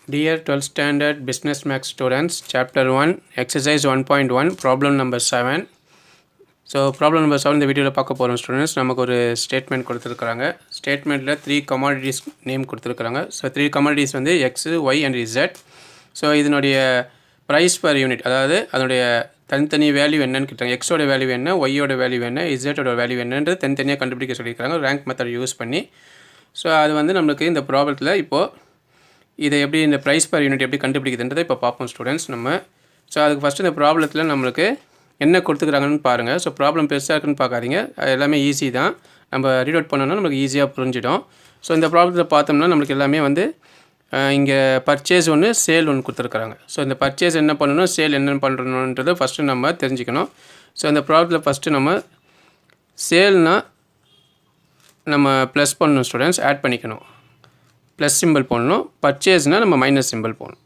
Dear 12th Standard Business Max students, Chapter 1, Exercise 1.1, Problem number 7. So problem number 7 இந்த வீடியோவில் பார்க்க போகிறோம் students. நமக்கு ஒரு ஸ்டேட்மெண்ட் கொடுத்துருக்குறாங்க. ஸ்டேட்மெண்ட்டில் 3 commodities நேம் கொடுத்துருக்குறாங்க. ஸோ 3 commodities வந்து x, y and z. So இதனுடைய ப்ரைஸ் பர் யூனிட், அதாவது அதனுடைய தனித்தனி வேல்யூ என்னன்னு கேட்டாங்க. எக்ஸோட வேல்யூ என்ன, ஒய்யோட வேல்யூ என்ன, இசட்டோட வேல்யூ என்னன்றது தனித்தனியாக கண்டுபிடிக்க சொல்லியிருக்காங்க ரேங்க் மெத்தட் யூஸ் பண்ணி. ஸோ அது வந்து நம்மளுக்கு இந்த ப்ராப்ளத்தில் இப்போது இதை எப்படி இந்த ப்ரைஸ் பர் யூனிட் எப்படி கண்டுபிடிக்குதுன்றதை இப்போ பார்ப்போம் ஸ்டூடெண்ட்ஸ் நம்ம. ஸோ அதுக்கு ஃபஸ்ட்டு இந்த ப்ராப்ளத்தில் நம்மளுக்கு என்ன கொடுத்துக்கிறாங்கன்னு பாருங்கள். ஸோ ப்ராப்ளம் பெருசாக இருக்குன்னு பார்க்காதீங்க, அது எல்லாமே ஈஸி தான். நம்ம ரீட் அவுட் பண்ணோன்னா நம்மளுக்கு ஈஸியாக புரிஞ்சிடும். ஸோ இந்த ப்ராப்ளத்தில் பார்த்தோம்னா நம்மளுக்கு எல்லாமே வந்து இங்கே பர்ச்சேஸ் ஒன்று, சேல் ஒன்று கொடுத்துருக்குறாங்க. ஸோ இந்த பர்ச்சேஸ் என்ன பண்ணணும், சேல் என்ன பண்ணணுன்றதை ஃபஸ்ட்டு நம்ம தெரிஞ்சுக்கணும். ஸோ இந்த ப்ராப்ளத்தில் ஃபஸ்ட்டு நம்ம சேல்னால் நம்ம ப்ளஸ் பண்ணணும் ஸ்டூடெண்ட்ஸ், ஆட் பண்ணிக்கணும், ப்ளஸ் சிம்பிள் போடணும். பர்ச்சேஸ்னால் நம்ம மைனஸ் சிம்பிள் போடணும்.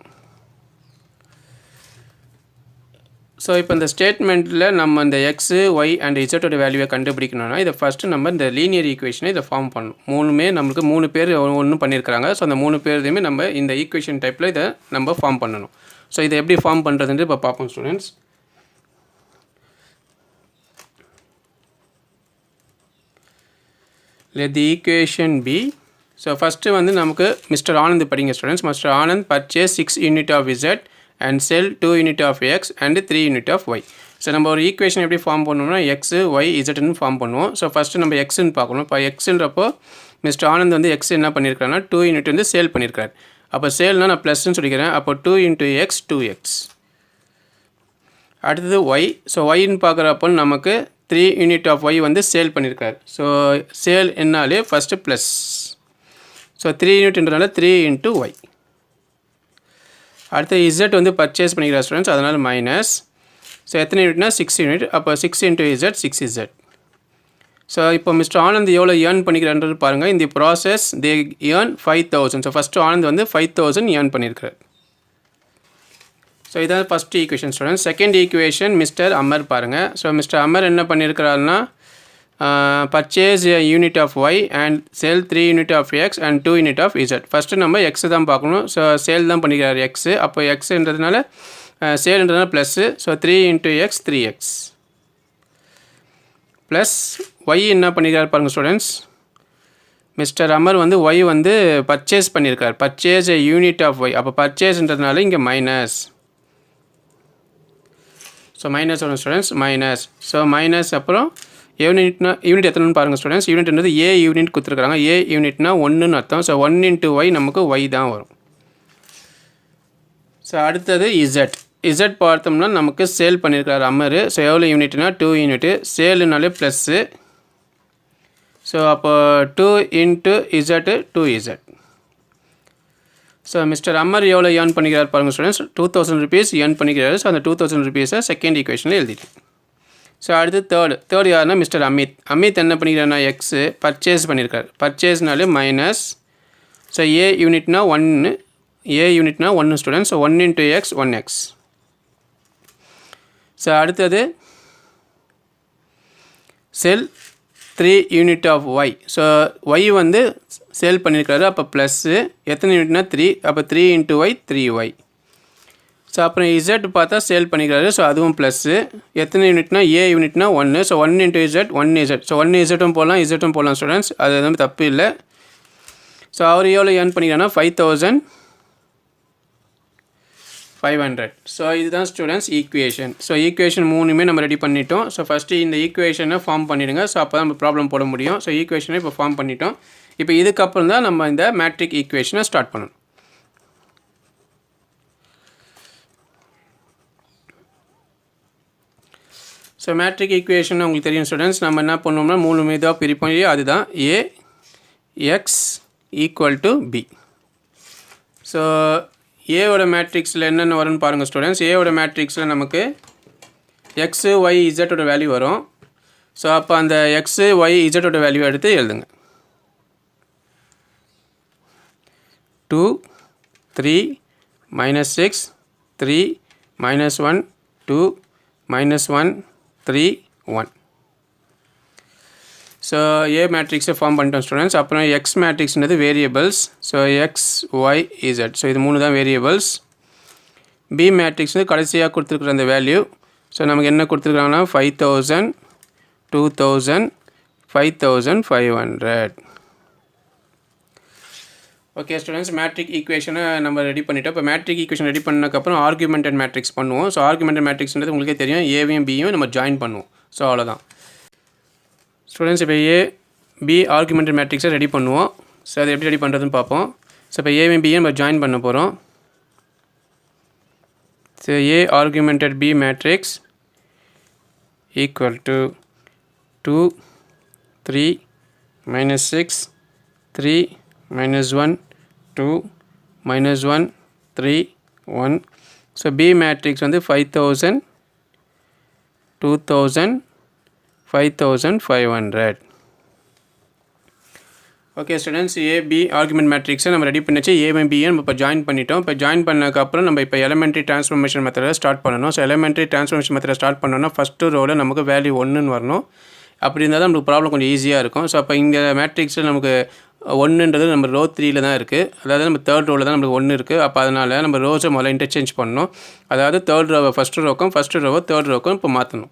ஸோ இப்போ இந்த ஸ்டேட்மெண்ட்டில் நம்ம இந்த எக்ஸு, ஒய் அண்ட் இசட்டோட வேல்யூவை கண்டுபிடிக்கணும்னா இதை ஃபஸ்ட்டு நம்ம இந்த லீனியர் ஈக்குவேஷனை இதை ஃபார்ம் பண்ணணும். மூணுமே நம்மளுக்கு 3 பேர் ஒன்று பண்ணியிருக்கிறாங்க. ஸோ அந்த 3 பேரையுமே நம்ம இந்த ஈக்குவேஷன் டைப்பில் இதை நம்ம ஃபார்ம் பண்ணணும். ஸோ இதை எப்படி ஃபார்ம் பண்ணுறதுன்ட்டு இப்போ பார்ப்போம் students. let the equation be. So first வந்து நமக்கு மிஸ்டர் ஆனந்த் படிங்க students. Mister Anand purchase 6 unit of z and sell 2 unit of X and 3 unit of Y. So நம்ம ஒரு ஈக்குவேஷன் எப்படி ஃபார்ம் பண்ணணும்னா எக்ஸு, ஒய், இசட்னு ஃபார்ம் பண்ணுவோம். ஸோ ஃபஸ்ட்டு நம்ம எக்ஸுன்னு பார்க்கணும். இப்போ எக்ஸுன்றப்போ மிஸ்டர் ஆனந்த் வந்து எக்ஸ் என்ன பண்ணியிருக்காருன்னா 2 யூனிட் வந்து சேல் பண்ணியிருக்காரு. அப்போ சேல்னால் நான் ப்ளஸ்ன்னு சொல்லிக்கிறேன். அப்போ 2 இன்ட்டு எக்ஸ் 2x. அடுத்தது ஒய். ஸோ ஒய்ன்னு பார்க்குறப்போ நமக்கு 3 யூனிட் ஆஃப் ஒய் வந்து சேல் பண்ணியிருக்காரு. ஸோ சேல் என்னாலே ஃபஸ்ட்டு ப்ளஸ். ஸோ 3 யூனிட்ன்றனால 3 இன்ட்டு ஒய். அடுத்து இசட் வந்து பர்ச்சேஸ் பண்ணிக்கிற ஸ்டூடெண்ட்ஸ், அதனால் மைனஸ். ஸோ எத்தனை யூனிட்னா 6 யூனிட். அப்போ 6 இன்ட்டு இசட் 6 இசட். ஸோ இப்போ மிஸ்டர் ஆனந்த் எவ்வளோ ஏர்ன் பண்ணிக்கிறான்றது பாருங்கள். இந்த process they earn 5000. So first Anand வந்து 5000 ஏர்ன் பண்ணியிருக்காரு. ஸோ இதான் first equation students. Second equation mister Amar பாருங்கள். ஸோ மிஸ்டர் அமர் என்ன பண்ணியிருக்கிறாருன்னா purchase unit of Y and sale 3 unit of X and 2 unit of Z. First நம்ம எக்ஸ் தான் பார்க்கணும். ஸோ சேல் தான் பண்ணிக்கிறார் எக்ஸு. அப்போ எக்ஸுன்றதுனால சேல்ன்றதுனால plus. So 3 into X 3x plus Y என்ன பண்ணிக்கிறார் பாருங்கள் ஸ்டூடெண்ட்ஸ். மிஸ்டர் அமர் வந்து ஒய் வந்து பர்ச்சேஸ் பண்ணியிருக்கார். Purchase unit of y. அப்போ பர்ச்சேஸ்ன்றதுனால இங்கே மைனஸ். ஸோ மைனஸ் வரும் ஸ்டூடெண்ட்ஸ், மைனஸ். ஸோ மைனஸ் அப்புறம் யூனிட்னா யூனிட் எத்தனைன்னு பாருங்கள் ஸ்டூடெண்ட்ஸ். யூனிட்ன்றது ஏ யூனிட் கொடுத்துருக்காங்க. ஏ யூனிட்னா 1ன்னு அர்த்தம். ஸோ 1 இன்ட்டு ஒய் நமக்கு ஒய் தான் வரும். ஸோ அடுத்தது இசட். இசட் பார்த்தோம்னா நமக்கு சேல் பண்ணியிருக்காரு அமர். ஸோ எவ்வளோ யூனிட்னா 2 யூனிட்டு. சேலுனாலே ப்ளஸ்ஸு. ஸோ அப்போ 2 into Z 2 Z. So mister Amar எவ்வளோ ஏர்ன் பண்ணிக்கிறார் பாருங்கள் ஸ்டூடெண்ட்ஸ். 2000 ருபீஸ் ஏர்ன் பண்ணிக்கிறாரு. ஸோ அந்த 2000 ருபீஸை செகண்ட் ஈக்குவேஷனில் எழுதிட்டேன். ஸோ அடுத்து தேர்ட் யாருன்னா மிஸ்டர் அமித். அமித் என்ன பண்ணிக்கிறாருன்னா எக்ஸு பர்ச்சேஸ் பண்ணியிருக்காரு. பர்ச்சேஸ்னாலே மைனஸ். ஸோ ஏ யூனிட்னா 1. ஏ யூனிட்னா 1 students. So 1 into X 1x. So அடுத்தது sell 3 unit of Y. So Y வந்து சேல் பண்ணியிருக்காரு. அப்போ ப்ளஸ்ஸு. எத்தனை யூனிட்னா 3. அப்போ 3 இன்ட்டு ஒய் 3y. ஸோ அப்புறம் இசட் பார்த்தா சேல் பண்ணிக்கிறாரு. ஸோ அதுவும் ப்ளஸ்ஸு. எத்தனை யூனிட்னா ஏ யூனிட்னா 1. So 1 into Z 1 Z. So 1 இசட்டும் போடலாம், இசட்டும் போடலாம் ஸ்டூடெண்ட்ஸ், அது எதுவும் தப்பு இல்லை. ஸோ அவர் எவ்வளோ ஏர்ன் பண்ணிக்கிறாருன்னா 5500. ஸோ இதுதான் ஸ்டூடெண்ட்ஸ் ஈக்குவேஷன். ஸோ ஈக்குவேஷன் 3மே நம்ம ரெடி பண்ணிட்டோம். ஸோ ஃபஸ்ட்டு இந்த ஈக்குவேஷனை ஃபார்ம் பண்ணிவிடுங்க. ஸோ அப்போ தான் நம்ம ப்ராப்ளம் போட முடியும். ஸோ ஈக்குவேஷனை இப்போ ஃபார்ம் பண்ணிட்டோம். இப்போ இதுக்கப்புறம் தான் நம்ம இந்த மேட்ரிக் ஈக்குவேஷனை ஸ்டார்ட் பண்ணணும். ஸோ மேட்ரிக் ஈக்குவேஷன் உங்களுக்கு தெரியும் ஸ்டூடெண்ட்ஸ். நம்ம என்ன பண்ணுவோம்னா 3 மீதாக பிரிப்போம். அதுதான் A X equal to B. So ஏவோட மேட்ரிக்ஸில் என்னென்ன வரும்னு பாருங்கள் ஸ்டூடெண்ட்ஸ். ஏவோட மேட்ரிக்ஸில் நமக்கு எக்ஸு, ஒய், இசட்டோட வேல்யூ வரும். ஸோ அப்போ அந்த எக்ஸு, ஒய், இசட்டோட வேல்யூ எடுத்து எழுதுங்க. 2 3 -6 3 -1 2 -1 3 1. ஸோ ஏ மேட்ரிக்ஸை ஃபார்ம் பண்ணிட்டோம் ஸ்டூடெண்ட்ஸ். அப்புறம் எக்ஸ் மேட்ரிக்ஸ்ன்றது variables. So X Y Z. So இது 3 தான் வேரியபிள்ஸ். பி மேட்ரிக்ஸ் வந்து கடைசியாக கொடுத்துருக்குற அந்த வேல்யூ. ஸோ நமக்கு என்ன கொடுத்துருக்காங்கன்னா 5000, 2000, 5500. ஓகே ஸ்டூடெண்ட்ஸ், மேட்ரிக் ஈக்குவேஷனை நம்ம ரெடி பண்ணிட்டோம். இப்போ மேட்ரிக் ஈக்குவேஷன் ரெடி பண்ணதுக்கப்புறம் ஆர்குமெண்டட் மேட்ரிக்ஸ் பண்ணுவோம். ஸோ ஆர்குமெண்டட் மேட்ரிக்ஸ்ன்றது உங்களுக்கே தெரியும், ஏவையும் பியும் நம்ம ஜாயின் பண்ணுவோம். ஸோ அவ்வளோதான் ஸ்டூடெண்ட்ஸ். இப்போ ஏ பி ஆர்குமெண்டட் மேட்ரிக்ஸை ரெடி பண்ணுவோம். ஸோ அது எப்படி ரெடி பண்ணுறதுன்னு பார்ப்போம். ஸோ இப்போ ஏவையும் பியும் நம்ம ஜாயின் பண்ண போகிறோம். So A augmented B matrix equal to 2, 3, -6, 3, -1, 2, -1, 3, 1. So B matrix வந்து 5000, 2000, 5500. ஓகே ஸ்டூடெண்ட்ஸ், ஏபி ஆர்குமெண்ட் மேட்ரிக்ஸை நம்ம ரெடி பண்ணிச்சு. ஏவும் பியும் நம்ம இப்போ ஜாயின் பண்ணிட்டோம். இப்போ ஜாயின் பண்ணதுக்கப்புறம் நம்ம இப்போ எலிமெண்ட்ரி ட்ரான்ஸ்ஃபர்மேஷன் மெத்தடை ஸ்டார்ட் பண்ணணும். ஸோ எலிமெண்ட்ரி ட்ரான்ஸ்ஃபர்மேஷன் மெத்தடை ஸ்டார்ட் பண்ணோன்னா ஃபஸ்ட்டு ரோவில் நமக்கு வேல்யூ 1ன்னு வரணும். அப்படி இருந்தால் தான் நமக்கு ப்ராப்ளம் கொஞ்சம் ஈஸியாக இருக்கும். ஸோ அப்போ இங்கே மேட்ரிக்ஸில் நமக்கு 1ன்றது நம்ம ரோ 3ல் தான் இருக்குது. அதாவது நம்ம தேர்ட் ரோவில் தான் நமக்கு 1 இருக்குது. அப்போ அதனால் நம்ம ரோஸை முதல்ல இன்டர்சேஞ்ச் பண்ணணும். அதாவது தேர்ட் ரோவை ஃபஸ்ட்டு ரோவை தேர்ட் ரோக்கும் இப்போ மாற்றணும்.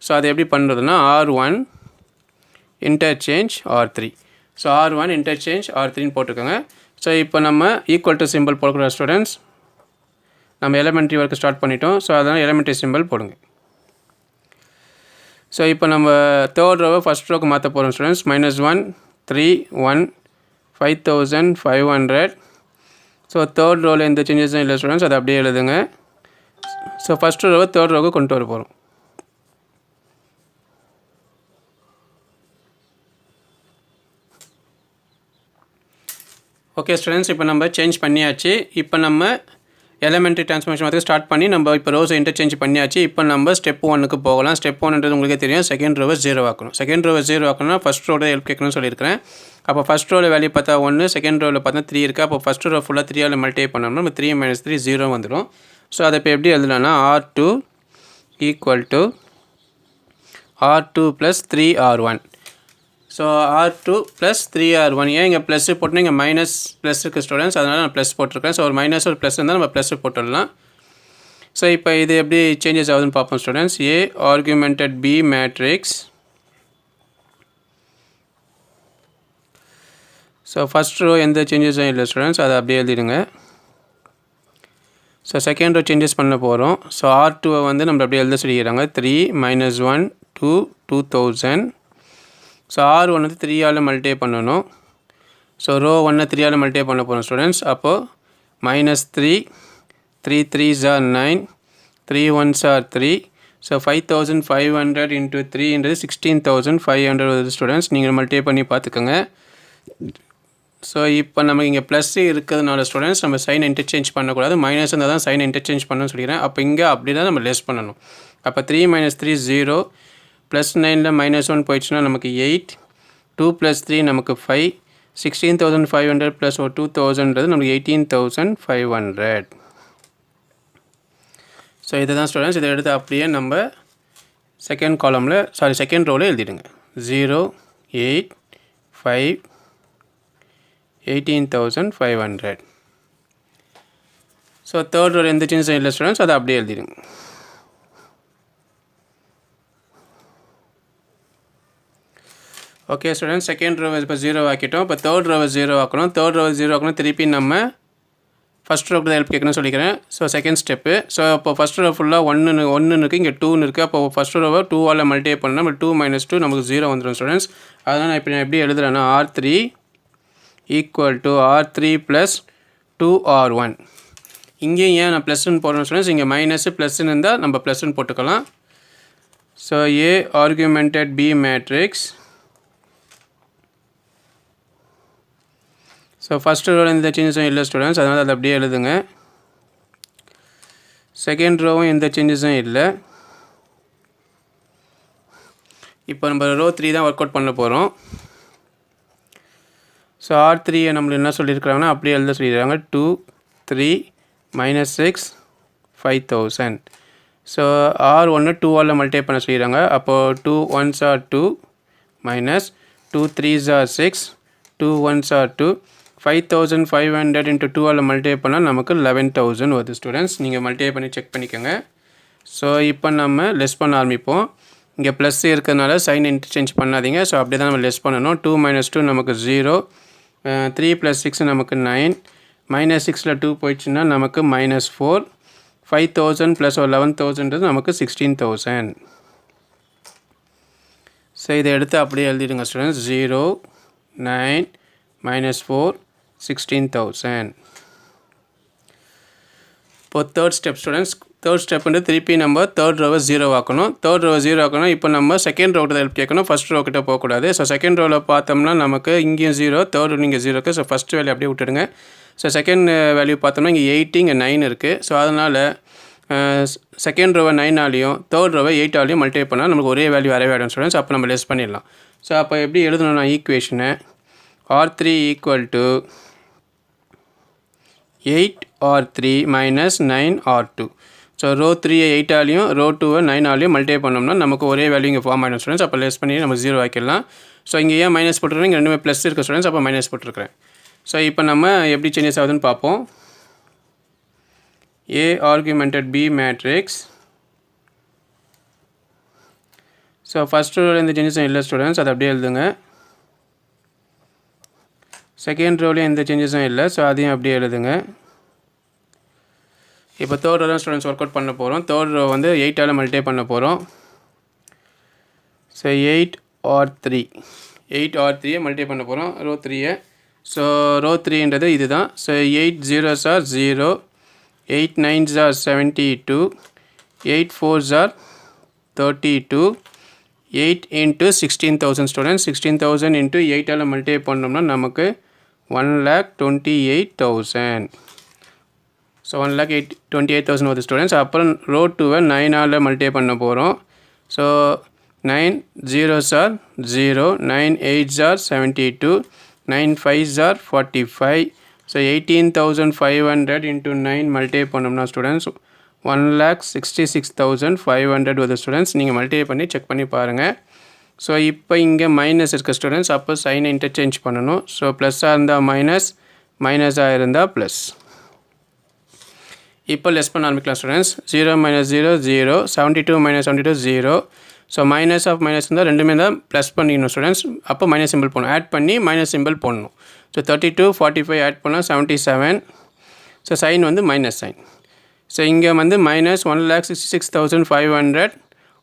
ஸோ அதை எப்படி பண்ணுறதுன்னா R1 interchange R3. So R1 interchange R3ன்னு போட்டுக்கோங்க. ஸோ இப்போ நம்ம ஈக்குவல் டு சிம்பிள் போடுற ஸ்டூடெண்ட்ஸ், நம்ம எலிமெண்ட்ரி ஒர்க்கு ஸ்டார்ட் பண்ணிட்டோம். ஸோ அதனால் எலிமெண்ட்ரி சிம்பிள் போடுங்க. ஸோ இப்போ நம்ம தேர்ட் ரோவை ஃபஸ்ட் ரோக்கு மாற்ற போகிறோம் ஸ்டூடெண்ட்ஸ். -1, 3, 1, 5500. ஸோ தேர்ட் ரோவில் எந்த சேஞ்சஸும் இல்லை ஸ்டூடெண்ட்ஸ், அதை அப்படியே எழுதுங்க. ஸோ ஃபஸ்ட்டு ரோவை தேர்ட் ரோவுக்கு கொண்டு வர போகிறோம். ஓகே ஸ்டூடெண்ட்ஸ், இப்போ நம்ம சேஞ்ச் பண்ணியாச்சு. இப்போ நம்ம எலிமெண்ட்ரி ட்ரான்ஸ்ஃபர்மேஷன் வந்து ஸ்டார்ட் பண்ணி நம்ம இப்போ ரோஸை இன்டர்சேஞ்ச் பண்ணியாச்சு. இப்போ நம்ம ஸ்டெப் 1க்கு போகலாம். ஸ்டெப் 1ன்றது உங்களுக்கே தெரியும், செகண்ட் ரோவை 0 ஆக்கணும். செகண்ட் ரோவை 0 ஆக்கணும்னா ஃபஸ்ட் ரோட ஹெல்ப் கேட்கணும்னு சொல்லியிருக்கிறேன். அப்போ ஃபஸ்ட் ரோவில் வேல்யூ பார்த்தா 1, செகண்ட் ரோவில் பார்த்தா 3 இருக்குது. அப்போ ஃபஸ்ட் ரோ ஃபுல்லாக 3ஆல் மல்டிப்ளை பண்ணோம்னா நம்ம 3 - 3 0 வந்துடும். ஸோ அதை இப்போ எப்படி எழுதலாம்னா R2 = R2 + 3R1. So R2 + 3R1. ஏன் இங்கே ப்ளஸ்ஸு போட்டுனா இங்கே மைனஸ் ப்ளஸ் இருக்குது ஸ்டூடெண்ட்ஸ், அதனால் நான் ப்ளஸ் போட்டிருக்கேன். ஸோ ஒரு மைனஸ் ஒரு ப்ளஸ் இருந்தால் நம்ம ப்ளஸ்ஸு போட்டுடலாம். ஸோ இப்போ இது எப்படி சேஞ்சஸ் ஆகுதுன்னு பார்ப்போம் students. A augmented B matrix. So first row எந்த சேஞ்சஸும் இல்லை ஸ்டூடெண்ட்ஸ், அதை அப்படியே எழுதிடுங்க. ஸோ செகண்ட் ரோ சேஞ்சஸ் பண்ண போகிறோம். ஸோ R2 வந்து நம்ம அப்படியே எழுத சொல்லிக்கிறாங்க. 3 - 1, 2, 2000. ஸோ R1 வந்து 3ஆல் மல்டிப்ளை பண்ணணும். ஸோ ரோ 1 3ஆல் மல்டிப்ளை பண்ண போகிறோம் ஸ்டூடெண்ட்ஸ். அப்போது -3, 3 3s are 9, 3 1s are 3. So 5500 × 3ன்றது 16500 வருது ஸ்டூடெண்ட்ஸ். நீங்கள் மல்டிப்ளை பண்ணி பார்த்துக்கோங்க. ஸோ இப்போ நமக்கு இங்கே ப்ளஸ் இருக்கிறதுனால ஸ்டூடெண்ட்ஸ் நம்ம சைனை இன்டர்சேஞ்ச் பண்ணக்கூடாது. மைனஸ் இருந்தால் தான் சைனை இன்டர்சேஞ்ச் பண்ணணும்னு சொல்லிக்கிறேன். அப்போ இங்கே அப்படி தான் நம்ம லெஸ் பண்ணணும். அப்போ 3 - 3 0, +9ல் -1 போயிடுச்சுன்னா நமக்கு 8, 2 + 3 நமக்கு 5, 16500 + ஒரு 2000ன்றது நமக்கு 18500. ஸோ இதுதான் ஸ்டூடெண்ட்ஸ். இதை எடுத்து அப்படியே நம்ம செகண்ட் ரோவில் எழுதிடுங்க. 0, 8, 5, 18500. ஸோ தேர்ட் ரோவில் எந்த சேஞ்சஸும் இல்லை ஸ்டூடெண்ட்ஸ், அதை அப்படியே எழுதிடுங்க. ஓகே ஸ்டூடெண்ட்ஸ், செகண்ட் ரோவை இப்போ 0 ஆக்கிட்டோம். இப்போ தேர்ட் ரோவை 0 ஆக்கணும். தேர்ட் ரோவை 0 ஆக்கணும். திருப்பி நம்ம ஃபஸ்ட் ரோக்கு தான் ஹெல்ப் கேட்கணும்னு சொல்லிக்கிறேன். So second step. ஸோ இப்போ ஃபஸ்ட் ரோ ஃபுல்லாக 1 இருக்குது, இங்கே 2 இருக்குது. அப்போ ஃபஸ்ட் ரோவை 2ஆல் மல்டிப்ளை பண்ணால் நம்ம 2 - 2 நமக்கு 0 வந்துடும் ஸ்டூடெண்ட்ஸ். அதனால் நான் எப்படி எழுதுறேன்னா R3 = R3 + 2R1. இங்கேயும் ஏன் நான் ப்ளஸ்ன்னு போடுறேன் ஸ்டூடெண்ட்ஸ், இங்கே மைனஸு ப்ளஸ்ன்னு இருந்தால் நம்ம ப்ளஸ்ன்னு போட்டுக்கலாம். So A augmented B matrix. So first ரோவில் எந்த சேஞ்சஸும் இல்லை ஸ்டூடெண்ட்ஸ், அதனால் அதை அப்படியே எழுதுங்க. செகண்ட் ரோவும் எந்த சேஞ்சஸும் இல்லை. இப்போ நம்ம ரோ 3 தான் ஒர்க் அவுட் பண்ண போகிறோம். ஸோ R3 நம்மளுக்கு என்ன சொல்லியிருக்கிறாங்கன்னா அப்படியே எழுத சொல்லியிருக்காங்க. 2, 3, -6, 5000. ஸோ R1 2ஆல் மல்டிப்ளை பண்ண சொல்லிடுறாங்க. அப்போது 2 1s are 2 - 2 3s are 6, 2 1s are 2, 5500 into 2 all multiply பண்ணால் நமக்கு 11000 வருது ஸ்டூடெண்ட்ஸ். நீங்கள் மல்டிப்ளை பண்ணி செக் பண்ணிக்கோங்க. ஸோ இப்போ நம்ம லெஸ் பண்ண ஆரம்பிப்போம். இங்கே ப்ளஸ் இருக்கிறதுனால சைன் இன்டர்சேஞ்ச் பண்ணாதீங்க. ஸோ அப்படி தான் நம்ம லெஸ் பண்ணணும். 2 - 2 நமக்கு 0, 3 + 6 நமக்கு 9, -6ல் 2 போயிடுச்சுன்னா நமக்கு -4, 5000 + 11,000 நமக்கு 16,000. ஸோ இதை எடுத்து அப்படியே எழுதிடுங்க ஸ்டூடெண்ட்ஸ். 0 9 -4 16,000. இப்போ third step students. Third step வந்து திருப்பி நம்ம தேர்ட் ரோவை 0 ஆக்கணும். தேர்ட் ரோவை 0 ஆக்கணும். இப்போ நம்ம செகண்ட் ரோக்கிட்ட ஹெல்ப் கேட்கணும், ஃபஸ்ட் ரோ கிட்ட போகக்கூடாது. ஸோ செகண்ட் ரோவில் பார்த்தோம்னா நமக்கு இங்கேயும் 0, தேர்ட் இங்கே 0 இருக்குது. ஸோ ஃபஸ்ட் வேல்யூ அப்படியே விட்டுடுங்க. ஸோ செகண்ட் வேல்யூ பார்த்தோம்னா இங்கே 8, இங்கே 9 இருக்குது. ஸோ அதனால் செகண்ட் ரோவை 9ஆலையும் தேர்ட் ரோவை 8ஆலையும் மல்டிப்ளை பண்ணால் நமக்கு ஒரே வேல்யூ வரவே ஆகிடும் ஸ்டூடெண்ட்ஸ். அப்போ நம்ம லெஸ் பண்ணிடலாம். ஸோ அப்போ எப்படி எழுதணும்னா ஈக்குவேஷனை R3 = 8R3 - 9R2. So row 3-ஐ 8ஆலையும் ரோ 2-வை 9ஆலையும் மல்டிப்ளை பண்ணோம்னா நமக்கு ஒரே வேல்யூ இங்கே ஃபார்ம் ஆகிடும் ஸ்டூடெண்ட்ஸ். அப்போ லெஸ் பண்ணி நம்ம 0 ஆக்கிடலாம். ஸோ இங்கே ஏன் மைனஸ் போட்டுருக்கேன், இங்கே ரெண்டுமே ப்ளஸ் இருக்குது ஸ்டூடெண்ட்ஸ். அப்போ மைனஸ் போட்டுருக்கிறேன். ஸோ இப்போ நம்ம எப்படி சேஞ்சஸ் ஆகுதுன்னு பார்ப்போம். A augmented B matrix. So first ரோவில் எந்த சேஞ்சஸும் இல்லை ஸ்டூடெண்ட்ஸ், அதை அப்படியே எழுதுங்க. செகண்ட் ரோலையும் எந்த சேஞ்சஸும் இல்லை, ஸோ அதையும் அப்படியே எழுதுங்க. இப்போ தேர்ட் ரோ தான் ஸ்டூடெண்ட்ஸ் ஒர்க் அவுட் பண்ண போகிறோம். தேர்ட் ரோ வந்து 8ஆல் மல்டிப்ளை பண்ண போகிறோம். ஸோ 8R3 மல்டிப்ளை பண்ண போகிறோம் ரோ 3-ஐ. ஸோ ரோ 3ன்றது இது தான். So 8 0s are 0, 8 9s are 72, 8 4s are 32, 8 into 16,000 students. 16,000 into 8ஆல் multiply பண்ணோம்னா நமக்கு 1,28,000. ஸோ 1,28,000 வருது ஸ்டூடெண்ட்ஸ். அப்புறம் ரோ 2-வை 9ஆல் மல்டிப்ளை பண்ண போகிறோம். So 9 0s are 0, 9 8s are 72, 9 5s are 45. So 18,500 into 9 multiply பண்ணோம்னா ஸ்டூடெண்ட்ஸ் 1,66,500 வருது ஸ்டூடெண்ட்ஸ். நீங்கள் மல்டிப்ளை பண்ணி செக் பண்ணி பாருங்கள். ஸோ இப்போ இங்கே மைனஸ் இருக்குது ஸ்டூடெண்ட்ஸ். அப்போ சைனை இன்டர்சேஞ்ச் பண்ணணும். ஸோ ப்ளஸ்ஸாக இருந்தால் மைனஸ், மைனஸாக இருந்தால் ப்ளஸ். இப்போ லெஸ் பண்ண ஆரம்பிக்கலாம் students. 0 - 0 0, 72 - 72 0. So minus of minus இருந்தால் ரெண்டுமே தான் ப்ளஸ் பண்ணிக்கணும் ஸ்டூடெண்ட்ஸ். அப்போ மைனஸ் சிம்பிள் போடணும், ஆட் பண்ணி மைனஸ் சிம்பிள் போடணும். ஸோ 32 45 ஆட் பண்ணால் 77. ஸோ சைன் வந்து மைனஸ் சைன். ஸோ இங்கே வந்து மைனஸ் 1,66,500,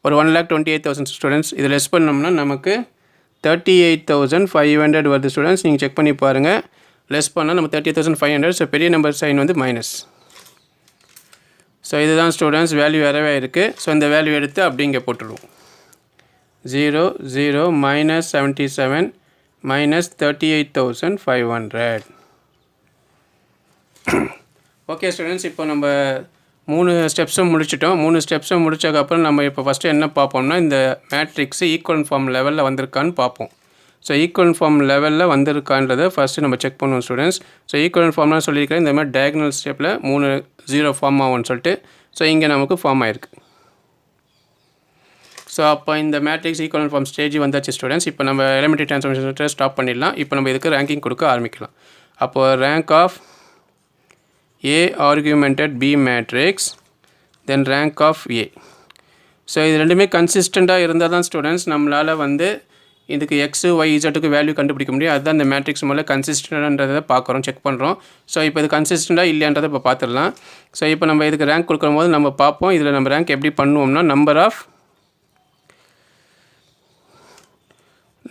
ஒரு 1,28,000 ஸ்டூடெண்ட்ஸ். இது லெஸ் பண்ணோம்னா நமக்கு 38,500 வருது ஸ்டூடெண்ட்ஸ். நீங்கள் செக் பண்ணி பாருங்கள். லெஸ் பண்ணால் நம்ம 38,500. ஸோ பெரிய நம்பர் சைன் வந்து மைனஸ். ஸோ இதுதான் ஸ்டூடெண்ட்ஸ் வேல்யூ வரவே இருக்குது. ஸோ இந்த வேல்யூ எடுத்து அப்படி இங்கே போட்டுருவோம். 0 0 -77 -38,500. ஓகே ஸ்டூடெண்ட்ஸ், இப்போ நம்ம 3 ஸ்டெப்ஸும் முடிச்சிட்டோம். 3 ஸ்டெப்ஸும் முடிச்சதுக்கப்புறம் நம்ம இப்போ ஃபஸ்ட்டு என்ன பார்ப்போம்னா, இந்த மேட்ரிக்ஸு ஈக்குவல் ஃபார்ம் லெவலில் வந்திருக்கான்னு பார்ப்போம். ஸோ ஈக்குவல் ஃபார்ம் லெவலில் வந்திருக்கான்றதை ஃபஸ்ட்டு நம்ம செக் பண்ணுவோம் ஸ்டூடெண்ட்ஸ். ஸோ ஈக்குவல் ஃபார்ம்லாம் சொல்லியிருக்கிறேன். இந்த மாதிரி டயக்னல் ஸ்டெப்பில் 3 0 ஃபார்ம் ஆகும்னு சொல்லிட்டு. ஸோ இங்கே நமக்கு ஃபார்ம் ஆகிருக்கு. ஸோ அப்போ இந்த மேட்ரிக்ஸ் ஈக்குவல் ஃபார்ம் ஸ்டேஜ் வந்தாச்சு ஸ்டூடெண்ட்ஸ். இப்போ நம்ம எலிமெண்ட்ரி ட்ரான்ஸ்ஃபார்மேஷன் ஸ்டாப் பண்ணிடலாம். இப்போ நம்ம இதுக்கு ரேங்கிங் கொடுக்க ஆரம்பிக்கலாம். அப்போது rank of A augmented B matrix, then rank of A. So இது ரெண்டுமே கன்சிஸ்டண்ட்டாக இருந்தால் தான் ஸ்டூடெண்ட்ஸ் நம்மளால் வந்து இதுக்கு எக்ஸு ஒய் இசட்டுக்கு வேல்யூ கண்டுபிடிக்க முடியும். அதுதான் இந்த மேட்ரிக்ஸ் மூலம் கன்சிஸ்டன்ட்ன்றதை பார்க்குறோம், செக் பண்ணுறோம். ஸோ இப்போ இது கன்சிஸ்டண்ட்டாக இல்லைன்றதை இப்போ பார்த்துடலாம். ஸோ இப்போ நம்ம இதுக்கு ரேங்க் கொடுக்கும் போது நம்ம பார்ப்போம். இதில் நம்ம ரேங்க் எப்படி பண்ணுவோம்னா, நம்பர் ஆஃப்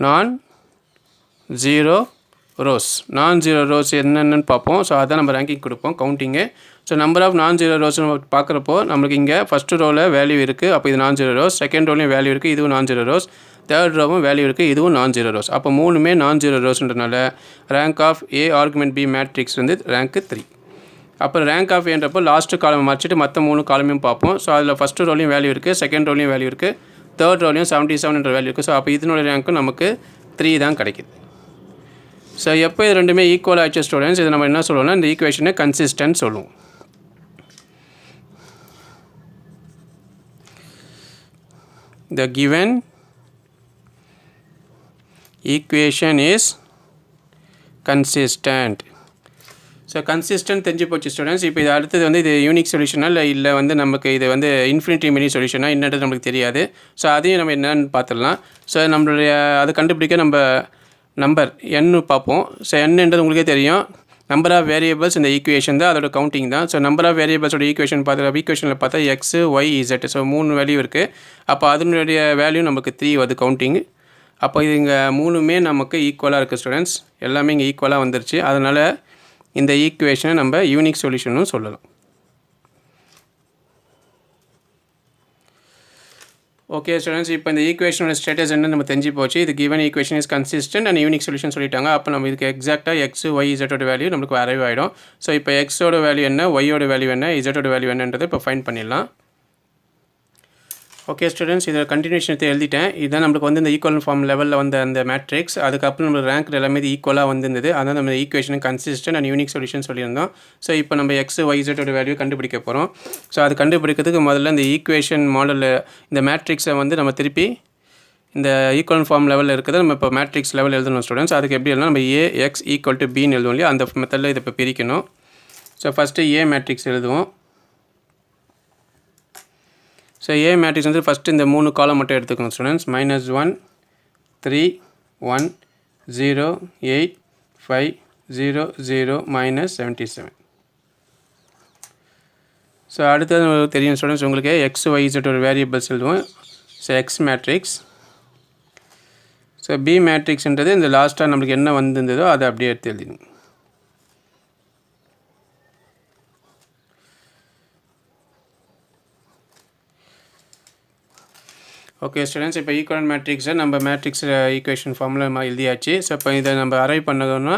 non-zero ரோஸ் என்னென்னு பார்ப்போம். ஸோ அதான் நம்ம ரேங்கிங் கொடுப்போம், counting. So number of non-zero rows நம்ம பார்க்குறப்போ நம்மளுக்கு இங்கே ஃபஸ்ட்டு ரோவில் வேல்யூ இருக்குது. அப்போ இது non-zero ரோஸ். செகண்ட் ரோலையும் வேல்யூ இருக்குது, இதுவும் non-zero ரோஸ். தேர்ட் ரோவும் வேல்யூ இருக்குது, இதுவும் non-zero ரோஸ். அப்போ 3மே non-zero ரோஸ்ன்றனால rank of A argument B matrix வந்து ரேங்க்கு 3. அப்புறம் ரேங்க் ஆஃப் ஏன்றப்போ லாஸ்ட்டு காலம் மறைச்சிட்டு மற்ற 3 காலமையும் பார்ப்போம். ஸோ அதில் ஃபஸ்ட்டு ரோலையும் வேல்யூ இருக்குது, செகண்ட் ரோலையும் வேல்யூ இருக்குது, தேர்ட் ரோலையும் 77 வேல்யூ இருக்குது. ஸோ அப்போ இதனோட ரேங்க்கும் நமக்கு 3 தான் கிடைக்குது. ஸோ எப்போ இது ரெண்டுமே ஈக்குவல் ஆச்சு ஸ்டூடெண்ட்ஸ், இது நம்ம என்ன சொல்லுவோம்னா, இந்த ஈக்குவேஷனை கன்சிஸ்டன்ட் சொல்லுவோம். The given equation is consistent. So consistent தெரிஞ்சு போச்சு ஸ்டூடெண்ட்ஸ். இப்போ இது அடுத்தது வந்து இது யூனிக் சொல்யூஷனாக இல்லை வந்து நமக்கு இது வந்து இன்ஃபினிட்டி மினி சொல்யூஷனாக என்னன்றது நமக்கு தெரியாது. ஸோ அதையும் நம்ம என்னென்னு பார்த்துடலாம். ஸோ நம்மளுடைய அதை கண்டுபிடிக்க நம்ம நம்பர் n பார்ப்போம். ஸோ என்னன்றது உங்களுக்கே தெரியும். நம்பர் ஆஃப் வேரியபிள்ஸ் இந்த ஈக்குவேஷன் தான், அதோட கவுண்டிங் தான். ஸோ நம்பர் ஆஃப் வேரியபிள்ஸோட ஈக்குவேஷன் ஈக்குவேஷனில் பார்த்தா x, y, z. So 3 value இருக்குது. அப்போ அதனுடைய வேல்யூ நமக்கு 3 வருது கவுண்டிங். அப்போ இது இங்கே 3மே நமக்கு ஈக்குவலாக இருக்குது ஸ்டூடெண்ட்ஸ். எல்லாமே இங்கே ஈக்குவலாக வந்துருச்சு. அதனால் இந்த ஈக்குவேஷனை நம்ம யூனிக் சொல்யூஷனும் சொல்லலாம். ஓகே ஸ்டூடெண்ட்ஸ், இப்போ இந்த ஈக்குவேஷனோட ஸ்டேட்டஸ் என்ன நம்ம தெரிஞ்சு போச்சு. இது given equation is consistent and unique solution சொல்லிட்டாங்க. அப்போ நம்ம இதுக்கு எக்ஸாக்டாக x, y, z வேல்யூ நம்மளுக்கு அரைவ் ஆகிடும். ஸோ இப்போ எக்ஸோட வேல்யூ என்ன, ஒய்யோட வேல்யூ என்ன, z வேல்யூ என்னன்றதை இப்போ ஃபைண்ட் பண்ணிடலாம். ஓகே ஸ்டூடெண்ட்ஸ், இதில் கண்டினியூஷன் எழுதிட்டேன். இதுதான் நம்மளுக்கு வந்து இந்த ஈக்குவல் ஃபார்ம் லெவலில் வந்து அந்த மேட்ரிக்ஸ். அதுக்கப்புறம் நம்மளுக்கு ரேங்க் எல்லாமே இது ஈக்குவலாக வந்துருந்தது. அதான் நம்ம equation consistent and unique solution சொல்லியிருந்தோம். ஸோ இப்போ நம்ம x, y, z வேல்யூ கண்டுபிடிக்க போகிறோம். ஸோ அது கண்டுபிடிக்கிறதுக்கு முதல்ல இந்த ஈக்குவேஷன் மாடலில் இந்த மேட்ரிக்ஸை வந்து நம்ம திருப்பி இந்த ஈக்குவல் ஃபார்ம் லெவலில் இருக்கிறத நம்ம இப்போ மேட்ரிக்ஸ் லெவல் எழுதணும் ஸ்டூடெண்ட்ஸ். அதுக்கு எப்படி எழுதணும், நம்ம a x = bன்னு எழுதுவோம் இல்லையா, அந்த மெத்தடில் இதை இப்போ பிரிக்கணும். ஸோ ஃபஸ்ட்டு a மேட்ரிக்ஸ் எழுதுவோம். ஸோ ஏ மேட்ரிக்ஸ் வந்து ஃபஸ்ட்டு இந்த 3 காலம் மட்டும் எடுத்துக்கணும் ஸ்டூடெண்ட்ஸ். -1 3 1 0 8 5 0 0 -77. ஸோ அடுத்தது தெரியும் ஸ்டூடெண்ட்ஸ் உங்களுக்கு x, y, z ஒரு வேரியபிள்ஸ் எழுதுவோம். So X matrix. So B மேட்ரிக்ஸ்ன்றது இந்த லாஸ்ட்டாக நம்மளுக்கு என்ன வந்திருந்ததோ அதை அப்படியே எடுத்து எழுதிடும். ஓகே ஸ்டூடெண்ட்ஸ், இப்போ ஈக்குவல் மேட்ரிக்ஸை நம்ம மேட்ரிக்ஸ் ஈக்குவேஷன் ஃபார்மில் நம்ம எழுதியாச்சு. ஸோ இப்போ இதை நம்ம அரைவ் பண்ணோன்னா,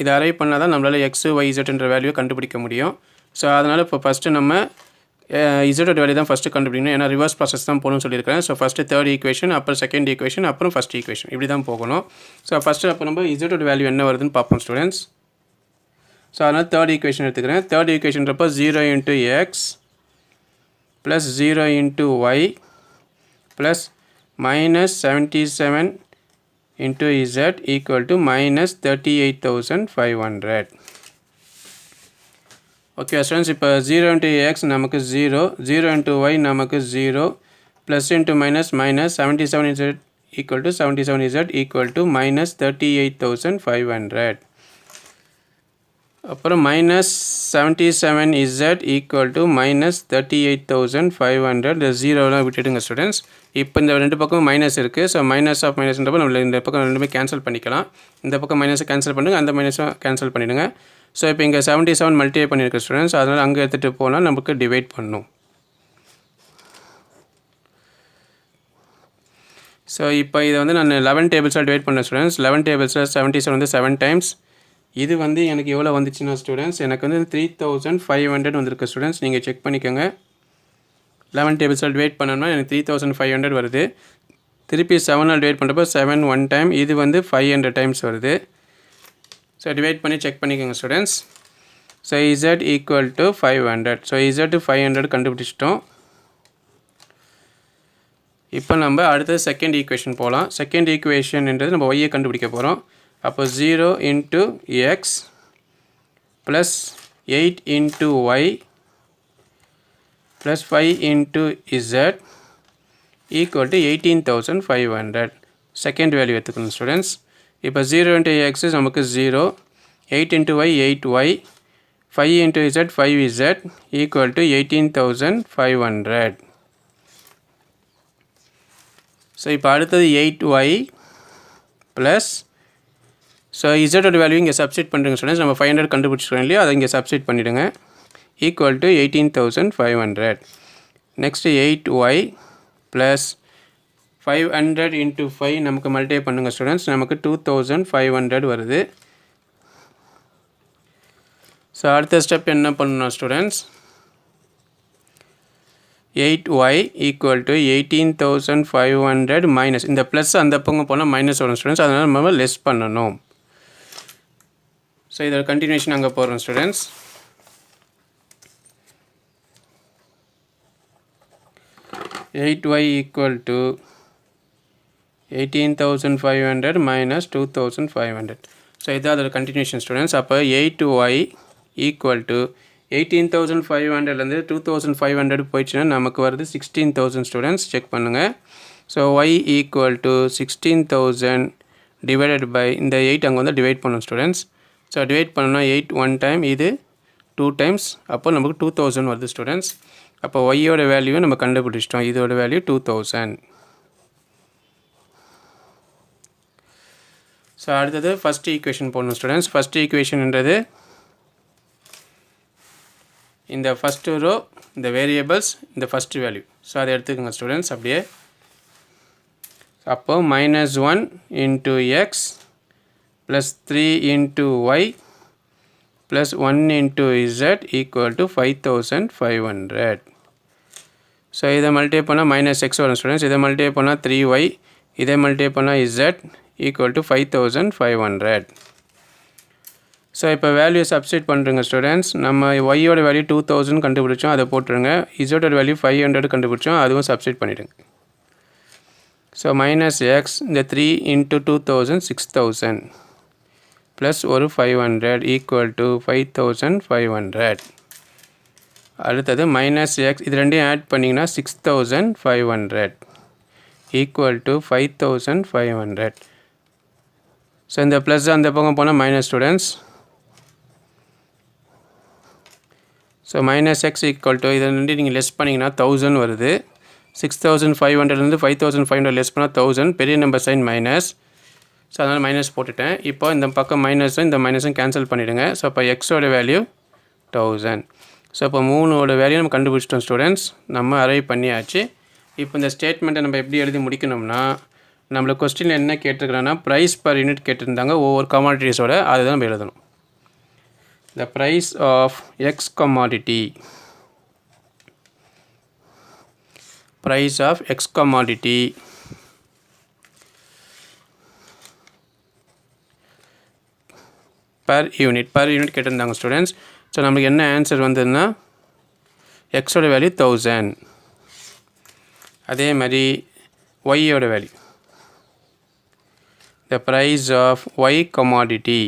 இதை அரைவ் பண்ணால் தான் நம்மளால் x, y, z வேல்யூ கண்டுபிடிக்க முடியும். ஸோ அதனால் இப்போ ஃபஸ்ட்டு நம்ம z வேல்யூ தான் ஃபஸ்ட்டு கண்டுபிடிக்கணும். ஏன்னா ரிவர்ஸ் ப்ராசஸ் தான் போகணும்னு சொல்லியிருக்கேன். ஸோ ஃபஸ்ட்டு தேர்ட் ஈக்குவேஷன், அப்புறம் செகண்ட் ஈக்குவேஷன், அப்புறம் ஃபஸ்ட் ஈக்குவேஷன், இப்படி தான் போகணும். ஸோ ஃபஸ்ட்டு அப்போ நம்ம z வேல்யூ என்ன வருதுன்னு பார்ப்போம் ஸ்டூடெண்ட்ஸ். ஸோ அதனால் தேர்ட் ஈக்குவேஷன் எடுத்துக்கிறேன். தேர்ட் ஈக்குவேஷன்றப்போ 0 × x + 0 × y plus -77 into z equal to -38,500. Okay students, இப்போ 0 × x நமக்கு 0, 0 × y நமக்கு 0, plus into minus -77z equal to 77z equal to -38,500. அப்புறம் -77z equal to -38,500. இந்த ஜீரோலாம் விட்டுடுங்க ஸ்டூடெண்ட்ஸ். இப்போ இந்த ரெண்டு பக்கம் மைனஸ் இருக்குது. ஸோ மைனஸ் ஆஃப் மைனஸ்ன்றப்போ நம்ம இந்த பக்கம் ரெண்டுமே கேன்சல் பண்ணிக்கலாம். இந்த பக்கம் மைனஸை கேன்சல் பண்ணுங்கள், அந்த மைனஸை கேன்சல் பண்ணிவிடுங்க. ஸோ இப்போ இங்கே 77 மல்டிப்ளை பண்ணியிருக்க ஸ்டூடெண்ட்ஸ், அதனால் அங்கே எடுத்துகிட்டு போனால் நமக்கு டிவைட் பண்ணணும். ஸோ இப்போ இதை வந்து நான் 11 டேபிள்ஸாக டிவைட் பண்ணேன் ஸ்டூடெண்ட்ஸ். 11 டேபிள்ஸில் 77 வந்து 7 டைம்ஸ். இது வந்து எனக்கு எவ்வளோ வந்துச்சுன்னா ஸ்டூடெண்ட்ஸ், எனக்கு வந்து 3500 வந்திருக்கு ஸ்டூடெண்ட்ஸ். நீங்கள் செக் பண்ணிக்கோங்க. 11 டேபிள்ஸில் டிவைட் பண்ணோம்னா எனக்கு 3500 வருது. திருப்பி 7ஆல் டிவைட் பண்ணுறப்போ 7 1 டைம், இது வந்து 500 டைம்ஸ் வருது. ஸோ டிவைட் பண்ணி செக் பண்ணிக்கோங்க students. So z equal to 500. So z 500 கண்டுபிடிச்சிட்டோம். இப்போ நம்ம அடுத்தது செகண்ட் ஈக்குவேஷன் போகலாம். செகண்ட் ஈக்குவேஷன்ன்றது நம்ம y கண்டுபிடிக்க போகிறோம். அப்போ 0 × x plus 8 × y plus 5 × z equal to 18,500. Second value எடுத்துக்கணும் ஸ்டூடெண்ட்ஸ். இப்போ 0 × x நமக்கு 0, 8 × y 8y, 5 × z 5z equal to 18,500. So இப்போ அடுத்தது 8y ப்ளஸ், ஸோ இசட்டோட வேல்யூ இங்கே சப்ஸ்டிட் பண்ணுறங்க ஸ்டூடெண்ட்ஸ். நம்ம 500 கண்டுபிடிச்சிருக்கோம் இல்லையா, அதை இங்கே சப்ஸ்டிட் பண்ணிவிடுங்க. Equal to 18,500. Next 8y plus 500 × 5 நமக்கு மல்டிப்ளை பண்ணுங்கள் ஸ்டூடெண்ட்ஸ். நமக்கு 2500 வருது. ஸோ அடுத்த ஸ்டெப் என்ன பண்ணணும் students, 8y equal to 18,500 minus, இந்த ப்ளஸ் அந்த பக்கம் போனால் மைனஸ் வரும் ஸ்டூடெண்ட்ஸ். அதனால் நம்ம லெஸ் பண்ணணும். ஸோ இதோட கண்டினியூஷன் அங்கே போகிறோம் students. (8y equal to 18,500 minus 2,500. So இதான் அதோட continuation students. அப்போ 8y equal to 18,500 2,500 போயிடுச்சுன்னா நமக்கு வருது 16,000 students. செக் பண்ணுங்கள். So y equal to 16,000 divided by இந்த 8 அங்கே வந்து டிவைட் பண்ணணும் ஸ்டூடெண்ட்ஸ். ஸோ டிவைட் பண்ணோன்னா 8 1 டைம், இது 2 டைம்ஸ், அப்போ நமக்கு 2000 வருது ஸ்டூடெண்ட்ஸ். அப்போ ஒய்யோட வேல்யூவை நம்ம கண்டுபிடிச்சிட்டோம். இதோட வேல்யூ 2000. ஸோ அடுத்தது ஃபஸ்ட் ஈக்குவேஷன் போடணும் ஸ்டூடெண்ட்ஸ். ஃபஸ்ட் ஈக்குவேஷன்ன்றது இந்த ஃபஸ்ட்டு ரோ, இந்த வேரியபிள்ஸ், இந்த ஃபஸ்ட்டு வேல்யூ. ஸோ அதை எடுத்துக்கோங்க ஸ்டூடெண்ட்ஸ். அப்படியே அப்போ -1 into x plus 3 into y plus 1 into z equal to 5,500. So இதை மல்டிப்ளை பண்ணால் -x வரும் ஸ்டூடெண்ட்ஸ். இதை மல்டிப்ளை பண்ணால் 3y, இதை மல்டிப்ளை பண்ணால் z equal to 5,500. ஸோ இப்போ வேல்யூ சப்ஸ்டிட் பண்ணுறங்க ஸ்டூடெண்ட்ஸ். நம்ம ஒய்யோட வேல்யூ 2000 கண்டுபிடிச்சோம், அதை போட்டுருங்க. இசோட வேல்யூ 500 கண்டுபிடிச்சோம், அதுவும் சப்ஸ்டிட் பண்ணிவிடுங்க. ஸோ -x, இந்த 3 into 2000 6000 ப்ளஸ் ஒரு 500 equal to 5,500. அடுத்தது -x, இது ரெண்டையும் ஆட் பண்ணிங்கன்னா 6,500 equal to 5,500. ஸோ இந்த ப்ளஸ் அந்த பக்கம் போனால் minus students. So -x equal to இதை ரெண்டு நீங்கள் லெஸ் பண்ணிங்கன்னா 1000 வருது. 6,500 5,500 லெஸ் பண்ணால் 1000, பெரிய நம்பர் சைன் மைனஸ். ஸோ அதனால் மைனஸ் போட்டுட்டேன். இப்போ இந்த பக்கம் மைனஸும் இந்த மைனஸும் கேன்சல் பண்ணிவிடுங்க. ஸோ அப்போ எக்ஸோட வேல்யூ 1000. ஸோ இப்போ 3ஓட வேல்யூ நம்ம கண்டுபிடிச்சிட்டோம் ஸ்டூடெண்ட்ஸ். நம்ம அரைவ் பண்ணியாச்சு. இப்போ இந்த ஸ்டேட்மெண்ட்டை நம்ம எப்படி எழுதி முடிக்கணும்னா, நம்மளை கொஸ்டினில் என்ன கேட்டிருக்கிறோன்னா ப்ரைஸ் பர் யூனிட் கேட்டிருந்தாங்க ஒவ்வொரு கமாடிட்டிஸோட, அதை தான் நம்ம எழுதணும். The price of x commodity, price of x commodity per unit கேட்டிருந்தாங்க ஸ்டூடெண்ட்ஸ். ஸோ நம்மளுக்கு என்ன ஆன்சர் வந்ததுன்னா எக்ஸோட வேல்யூ 1000. அதே மாதிரி ஒய்யோட value, the price of y commodity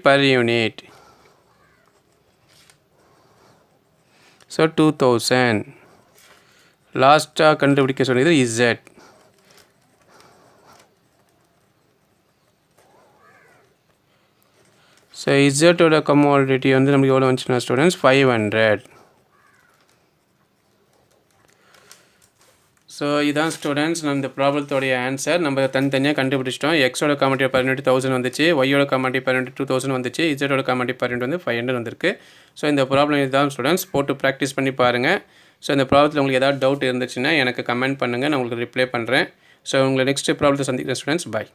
per unit. So 2000. லாஸ்ட்டாக கண்டுபிடிக்க சொன்னது Z. ஸோ இசட்டோட கமாடிட்டி வந்து நமக்கு எவ்வளோ வந்துச்சுன்னா ஸ்டூடெண்ட்ஸ் 500. ஸோ இதான் ஸ்டூடெண்ட்ஸ் நம்ம இந்த ப்ராப்ளத்தோடைய ஆன்சர். நம்ம தனித்தனியாக கண்டுபிடிச்சிட்டோம். எக்ஸோட கமாடிட்டி per unit 1000 வந்துச்சு, ஒய்யோட கமாடிட்டி per unit 2000 வந்துச்சு, இசட்டோட கமாடிட்டி per unit வந்து 500 வந்திருக்கு. ஸோ இந்த ப்ராப்ளம் இதுதான் ஸ்டூடெண்ட்ஸ். போட்டு ப்ராக்டிஸ் பண்ணி பாருங்கள். ஸோ இந்த ப்ராப்ளத்தில் உங்களுக்கு ஏதாவது டவுட் இருந்துச்சுன்னா எனக்கு கமெண்ட் பண்ணுங்கள், நான் உங்களுக்கு ரிப்ளை பண்ணுறேன். ஸோ உங்களை நெக்ஸ்ட் ப்ராப்ளத்தை சந்திக்கிறேன் ஸ்டூடெண்ட்ஸ். பாய்.